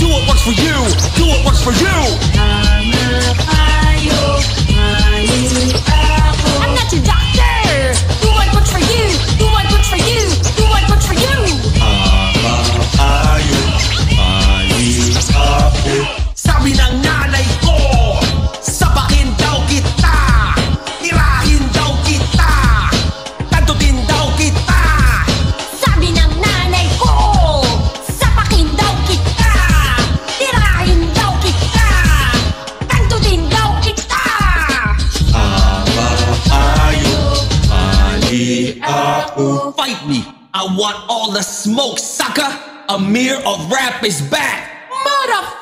Do what works for you. Do what works for you. I'm not your doctor. Do what works for you. Do what works for you. Do what works for you. Sabi ng nanay ko, sabakin daw kita, tirahin daw kita, tandutin daw kita. Sabi ng nanay ko, sapakin daw kita, tirahin daw kita, tandutin daw kita. Fight me, I want all the smoke, sucker. Amir of rap is back. Motherfucker!